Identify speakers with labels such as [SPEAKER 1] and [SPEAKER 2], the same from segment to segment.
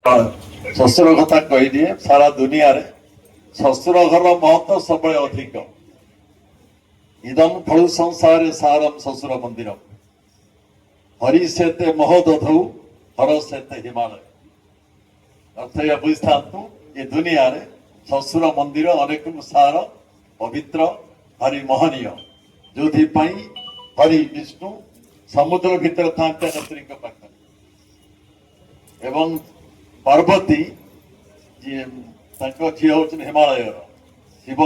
[SPEAKER 1] शशुर कथा कहीदिए सारा दुनिया रे शशुर घर महत्व सब अधिक इदम फलु संसार सारम शशुर मंदिर हरि सेते महोदधौ हर सेते हिमालय अर्थ या बुझता ये दुनिया रे शशुर मंदिर अनेक सार पवित्र हरि महनीय जो हरि विष्णु समुद्र भीतर था एवं पार्वती जी झी हूँ हिमालय शिव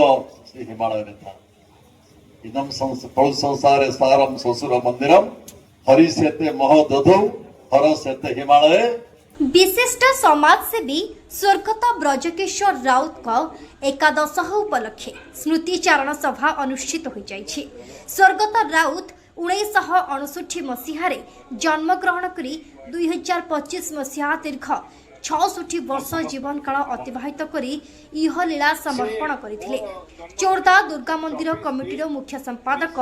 [SPEAKER 1] से हिमालय था इदम फल संसार सारम शशुर मंदिरम हरि सेते महोदधौ हर सेते हिमालय।
[SPEAKER 2] विशिष्ट समाजसेवी स्वर्गत ब्रजकिशोर राउत का एकादश उपलक्षे स्मृतिचारण सभा अनुष्ठित हो जाइछि। स्वर्गत राउत 1969 मसीह जन्मग्रहण करी 2025 मसीहा दीर्घ 66 वर्ष जीवन काल अतिबाहित करी इह लीला समर्पण करथिले। चोरदा दुर्गा मंदिर कमिटीर मुख्य संपादक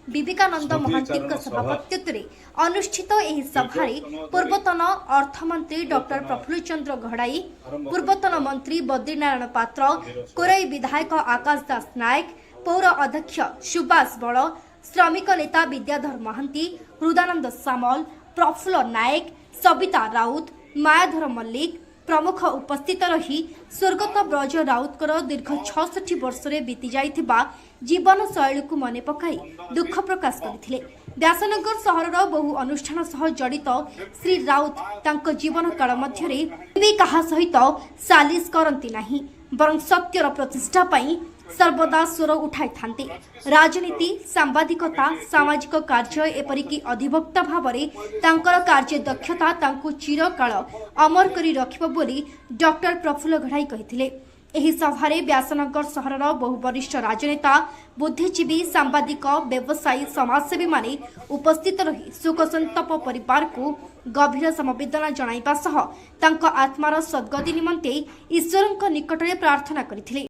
[SPEAKER 2] विवेकानंद महांती सभापतित्व अनुष्ठित एही सभारे पूर्वतन अर्थमंत्री डॉक्टर प्रफुल्ल चंद्र घड़ाई, पूर्वतन मंत्री बद्रीनारायण पात्र, कोराई विधायक आकाश दास नायक, पौर अध्यक्ष सुभाष बड़, श्रमिक नेता विद्याधर महांती, हृदानंद सामल, प्रफुल्ल नायक, सबिता राउत, मायाधर मल्लिक प्रमुख उपस्थित रही स्वर्गत ब्रज राउतकर दीर्घ 66 वर्ष बीती जाइथिबा जीवन शैली को मन पकाई दुख प्रकाश करथिले। व्यासनगर सहरर बहु अनुष्ठान सह जड़ित श्री राउत तांको जीवन काल मध्यरे भी कहा सहित सालिस करंती नाही बरं सत्यर प्रतिष्ठा पाई सर्वदा स्वर उठाई थांती। राजनीति सांबादिकता सामाजिक कार्य एपरिकी अधिवक्ता भावरे तांकर कार्य दक्षता तांको चिरकाल अमर करी रखिब बोली डॉक्टर प्रफुल्ल घड़ाई कहिथिले। एही सभारे व्यासनगर सहरर बहु वरिष्ठ राजनेता बुद्धिजीवी सांबादिक व्यवसायी समाजसेवी माने उपस्थित रही शोकसंतप परिवार को गभीर समवेदना जणाइबा सह तांको आत्मार सद्गति निमंते ईश्वरଙ୍କ निकटरे प्रार्थना करिथिले।